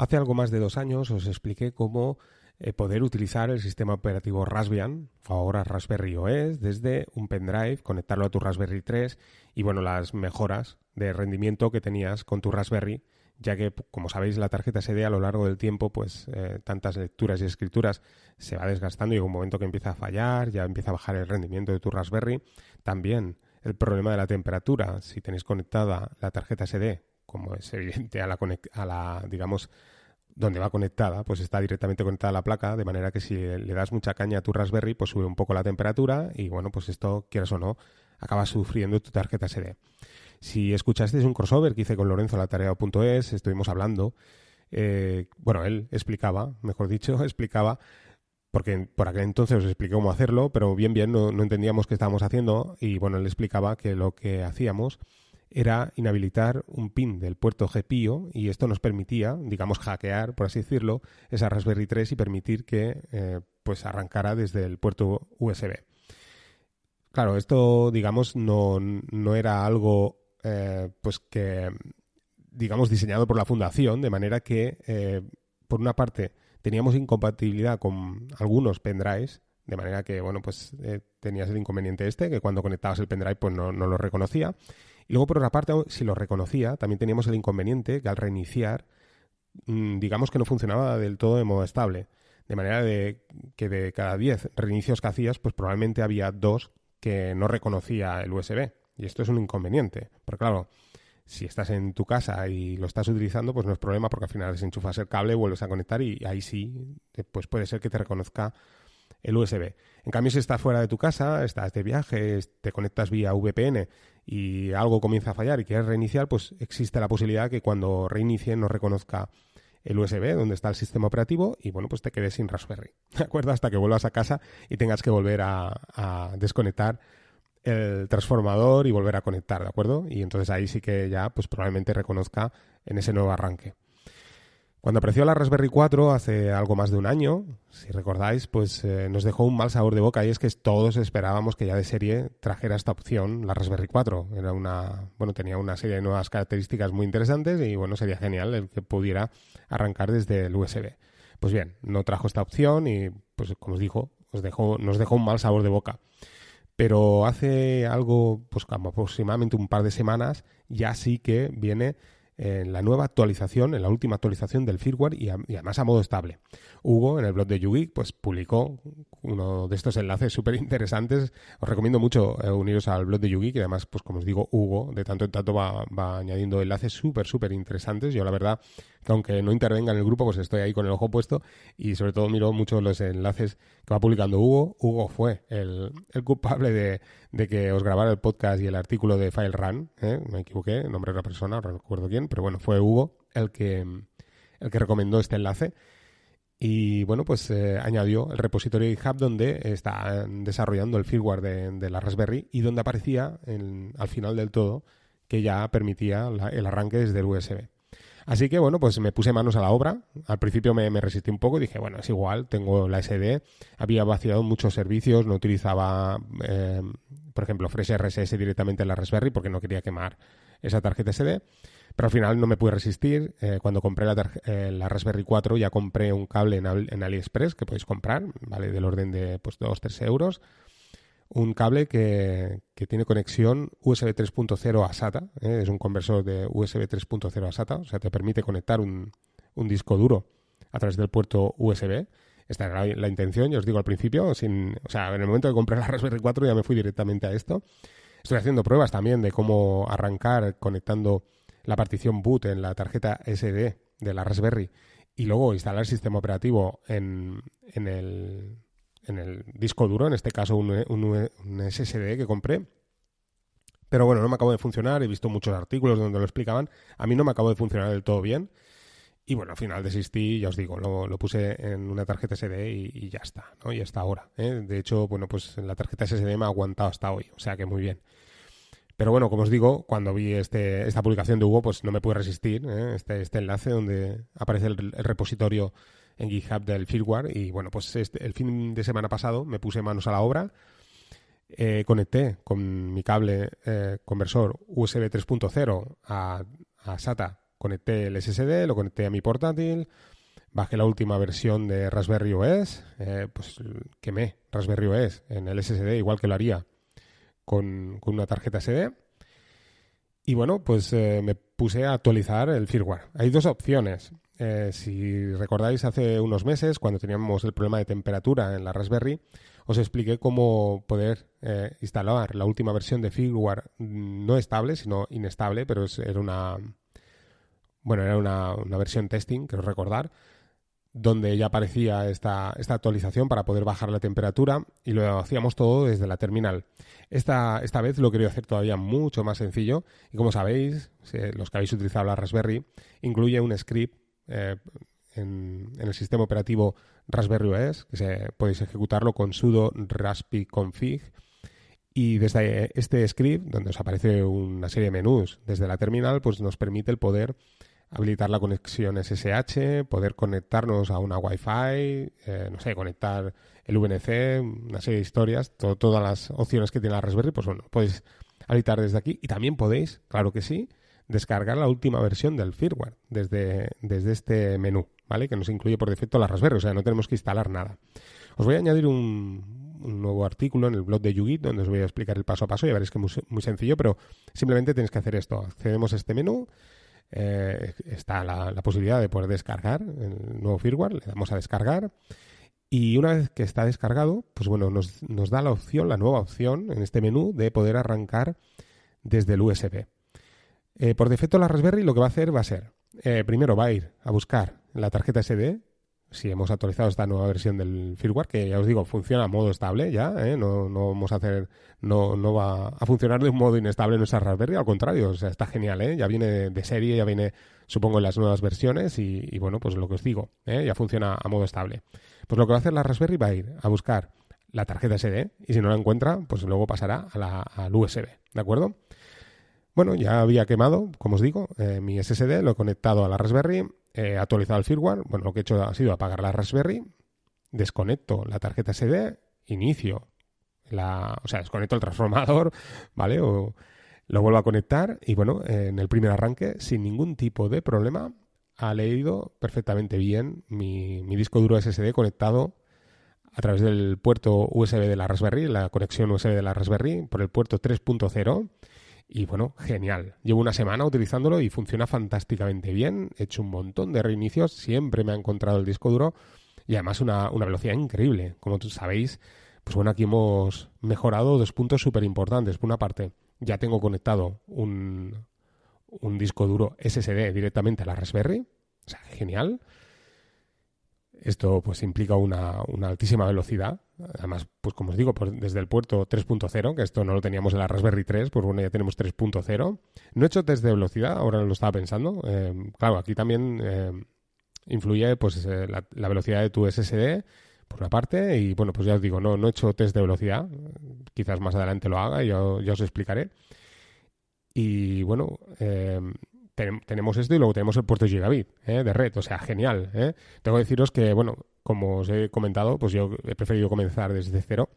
Hace algo más de 2 años os expliqué cómo poder utilizar el sistema operativo Raspbian, o ahora Raspberry OS, desde un pendrive, conectarlo a tu Raspberry 3 y bueno, las mejoras de rendimiento que tenías con tu Raspberry, ya que, como sabéis, la tarjeta SD a lo largo del tiempo, pues tantas lecturas y escrituras se va desgastando y llega un momento que empieza a fallar, ya empieza a bajar el rendimiento de tu Raspberry. También el problema de la temperatura, si tenéis conectada la tarjeta SD, como es evidente a la digamos, donde va conectada, pues está directamente conectada a la placa, de manera que si le das mucha caña a tu Raspberry, pues sube un poco la temperatura y bueno, pues esto, quieras o no, acabas sufriendo tu tarjeta SD. Si escuchasteis un crossover que hice con Lorenzo la tarea.es, estuvimos hablando, bueno, él explicaba, mejor dicho, explicaba, porque por aquel entonces os expliqué cómo hacerlo, pero bien no entendíamos qué estábamos haciendo y bueno, él explicaba que lo que hacíamos era inhabilitar un pin del puerto GPIO y esto nos permitía, digamos, hackear, por así decirlo, esa Raspberry 3 y permitir que pues arrancara desde el puerto USB. Claro, esto, digamos, no era algo pues que, digamos, diseñado por la fundación, de manera que, por una parte, teníamos incompatibilidad con algunos pendrives, de manera que, bueno, pues tenías el inconveniente este, que cuando conectabas el pendrive pues no lo reconocía. Y luego, por otra parte, si lo reconocía, también teníamos el inconveniente que al reiniciar, digamos que no funcionaba del todo de modo estable. De manera que de cada 10 reinicios que hacías, pues probablemente había 2 que no reconocía el USB. Y esto es un inconveniente. Porque claro, si estás en tu casa y lo estás utilizando, pues no es problema porque al final desenchufas el cable, vuelves a conectar y ahí sí, pues puede ser que te reconozca el USB. En cambio, si estás fuera de tu casa, estás de viaje, te conectas vía VPN y algo comienza a fallar y quieres reiniciar, pues existe la posibilidad que cuando reinicie no reconozca el USB donde está el sistema operativo y bueno, pues te quedes sin Raspberry, ¿de acuerdo? Hasta que vuelvas a casa y tengas que volver a desconectar el transformador y volver a conectar, ¿de acuerdo? Y entonces ahí sí que ya pues probablemente reconozca en ese nuevo arranque. Cuando apareció la Raspberry 4 hace algo más de un año, si recordáis, pues nos dejó un mal sabor de boca y es que todos esperábamos que ya de serie trajera esta opción, la Raspberry 4. Tenía una serie de nuevas características muy interesantes y bueno, sería genial el que pudiera arrancar desde el USB. Pues bien, no trajo esta opción y pues como os digo, nos dejó un mal sabor de boca. Pero hace algo, pues como aproximadamente un par de semanas, ya sí que viene en la nueva actualización, en la última actualización del firmware y además a modo estable. Hugo, en el blog de YouGeek, pues publicó uno de estos enlaces súper interesantes. Os recomiendo mucho uniros al blog de YouGeek y además, pues como os digo, Hugo de tanto en tanto va añadiendo enlaces súper interesantes. Yo la verdad que aunque no intervenga en el grupo, pues estoy ahí con el ojo puesto y sobre todo miro mucho los enlaces que va publicando Hugo. Hugo fue el culpable de que os grabara el podcast y el artículo de FileRun, me equivoqué, nombre de una persona, no recuerdo quién, pero bueno, fue Hugo el que recomendó este enlace y bueno, pues añadió el repositorio GitHub donde está desarrollando el firmware de la Raspberry y donde aparecía al final del todo que ya permitía el arranque desde el USB. Así que, bueno, pues me puse manos a la obra. Al principio me resistí un poco y dije, bueno, es igual, tengo la SD. Había vaciado muchos servicios, no utilizaba, por ejemplo, FreshRSS directamente en la Raspberry porque no quería quemar esa tarjeta SD. Pero al final no me pude resistir. Cuando compré la Raspberry 4 ya compré un cable en AliExpress que podéis comprar, ¿vale? Del orden de pues 2-3 euros. Un cable que tiene conexión USB 3.0 a SATA, es un conversor de USB 3.0 a SATA, o sea, te permite conectar un disco duro a través del puerto USB. Esta era la intención, ya os digo al principio, en el momento de comprar la Raspberry 4 ya me fui directamente a esto. Estoy haciendo pruebas también de cómo arrancar conectando la partición boot en la tarjeta SD de la Raspberry y luego instalar el sistema operativo en el disco duro, en este caso un SSD que compré. Pero bueno, no me acabó de funcionar, he visto muchos artículos donde lo explicaban, a mí no me acabó de funcionar del todo bien. Y bueno, al final desistí, ya os digo, lo puse en una tarjeta SD y ya está, ¿no? Y hasta ahora, ¿eh? De hecho, bueno, pues la tarjeta SSD me ha aguantado hasta hoy, o sea que muy bien. Pero bueno, como os digo, cuando vi esta publicación de Hugo, pues no me pude resistir, ¿eh? Este enlace donde aparece el repositorio en GitHub del firmware y bueno, pues el fin de semana pasado me puse manos a la obra, conecté con mi cable conversor USB 3.0 a SATA conecté el SSD, lo conecté a mi portátil, bajé la última versión de Raspberry OS, pues quemé Raspberry OS en el SSD, igual que lo haría con una tarjeta SD. Y bueno, pues me puse a actualizar el firmware. Hay dos opciones. Si recordáis, hace unos meses, cuando teníamos el problema de temperatura en la Raspberry, os expliqué cómo poder instalar la última versión de firmware no estable, sino inestable, pero era una versión testing, quiero recordar, donde ya aparecía esta actualización para poder bajar la temperatura y lo hacíamos todo desde la terminal. Esta vez lo quería hacer todavía mucho más sencillo y como sabéis, los que habéis utilizado la Raspberry, incluye un script en el sistema operativo Raspberry OS, que podéis ejecutarlo con sudo raspi-config, y desde este script, donde os aparece una serie de menús desde la terminal, pues nos permite el poder habilitar la conexión SSH, poder conectarnos a una Wi-Fi, conectar el VNC, una serie de historias, todas las opciones que tiene la Raspberry, pues bueno, podéis habilitar desde aquí y también podéis, claro que sí, descargar la última versión del firmware desde este menú, ¿vale? Que nos incluye por defecto la Raspberry, o sea, no tenemos que instalar nada. Os voy a añadir un nuevo artículo en el blog de YouGeek donde os voy a explicar el paso a paso, ya veréis que es muy sencillo, pero simplemente tenéis que hacer esto. Accedemos a este menú, está la posibilidad de poder descargar el nuevo firmware, le damos a descargar y una vez que está descargado, pues bueno, nos da la nueva opción en este menú de poder arrancar desde el USB. Por defecto la Raspberry lo que va a ser, primero va a ir a buscar la tarjeta SD, si hemos actualizado esta nueva versión del firmware, que ya os digo, funciona a modo estable ya, no va a funcionar de un modo inestable en nuestra Raspberry, al contrario, o sea, está genial, ya viene de serie, ya viene, supongo, en las nuevas versiones y bueno, pues lo que os digo, ya funciona a modo estable. Pues lo que va a hacer la Raspberry va a ir a buscar la tarjeta SD y si no la encuentra, pues luego pasará al USB, ¿de acuerdo? Bueno, ya había quemado, como os digo, mi SSD, lo he conectado a la Raspberry, he actualizado el firmware. Bueno, lo que he hecho ha sido apagar la Raspberry, desconecto la tarjeta SD, desconecto el transformador, ¿vale? O lo vuelvo a conectar y bueno, en el primer arranque, sin ningún tipo de problema, ha leído perfectamente bien mi disco duro SSD conectado a través del puerto USB de la Raspberry, la conexión USB de la Raspberry, por el puerto 3.0. Y bueno, genial. Llevo una semana utilizándolo y funciona fantásticamente bien. He hecho un montón de reinicios. Siempre me ha encontrado el disco duro y además una velocidad increíble. Como sabéis, pues bueno, aquí hemos mejorado dos puntos súper importantes. Por una parte, ya tengo conectado un disco duro SSD directamente a la Raspberry. O sea, genial. Esto pues implica una altísima velocidad. Además, pues como os digo, pues desde el puerto 3.0, que esto no lo teníamos en la Raspberry 3, pues bueno, ya tenemos 3.0. No he hecho test de velocidad, ahora lo estaba pensando. Claro, aquí también influye pues la velocidad de tu SSD, por una parte, y bueno, pues ya os digo, no he hecho test de velocidad. Quizás más adelante lo haga y ya os explicaré. Y bueno, tenemos esto y luego tenemos el puerto Gigabit de red, o sea, genial. Tengo que deciros que, bueno, como os he comentado, pues yo he preferido comenzar desde cero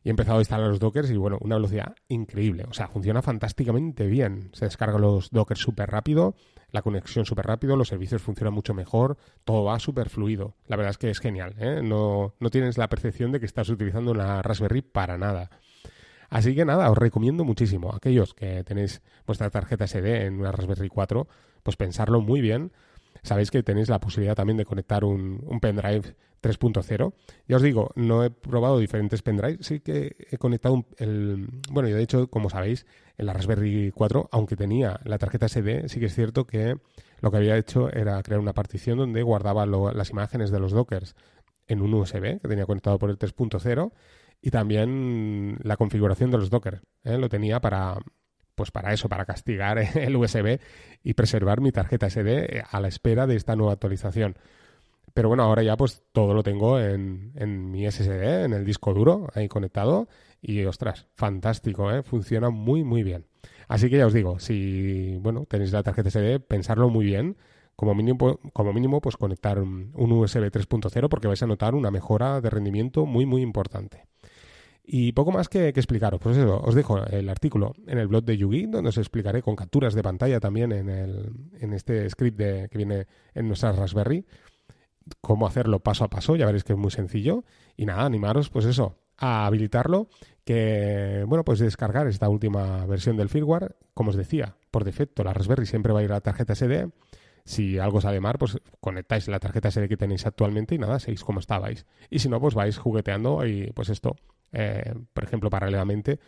y he empezado a instalar los Dockers y, bueno, una velocidad increíble. O sea, funciona fantásticamente bien. Se descargan los Dockers súper rápido, la conexión súper rápido, los servicios funcionan mucho mejor, todo va súper fluido. La verdad es que es genial, no tienes la percepción de que estás utilizando una Raspberry para nada. Así que nada, os recomiendo muchísimo. Aquellos que tenéis vuestra tarjeta SD en una Raspberry 4, pues pensarlo muy bien. Sabéis que tenéis la posibilidad también de conectar un pendrive 3.0. Ya os digo, no he probado diferentes pendrives. Sí que he conectado bueno, y de hecho, como sabéis, en la Raspberry 4, aunque tenía la tarjeta SD, sí que es cierto que lo que había hecho era crear una partición donde guardaba las imágenes de los Dockers en un USB que tenía conectado por el 3.0. Y también la configuración de los Docker, lo tenía para eso, para castigar el USB y preservar mi tarjeta SD a la espera de esta nueva actualización. Pero bueno, ahora ya pues todo lo tengo en mi SSD, en el disco duro, ahí conectado. Y ostras, fantástico, funciona muy, muy bien. Así que ya os digo, si bueno tenéis la tarjeta SD, pensarlo muy bien. Como mínimo, pues conectar un USB 3.0 porque vais a notar una mejora de rendimiento muy, muy importante. Y poco más que explicaros. Pues eso, os dejo el artículo en el blog de Yugi, donde os explicaré con capturas de pantalla también en este script que viene en nuestra Raspberry, cómo hacerlo paso a paso. Ya veréis que es muy sencillo. Y nada, animaros, pues eso, a habilitarlo, que, bueno, pues descargar esta última versión del firmware. Como os decía, por defecto la Raspberry siempre va a ir a la tarjeta SD. Si algo sale mal, pues conectáis la tarjeta SD que tenéis actualmente y nada, seguís como estabais. Y si no, pues vais jugueteando y pues esto, por ejemplo, paralelamente,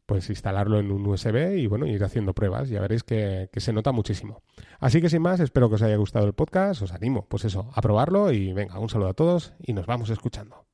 pues instalarlo en un USB y bueno, ir haciendo pruebas. Ya veréis que se nota muchísimo. Así que sin más, espero que os haya gustado el podcast. Os animo, pues eso, a probarlo y venga, un saludo a todos y nos vamos escuchando.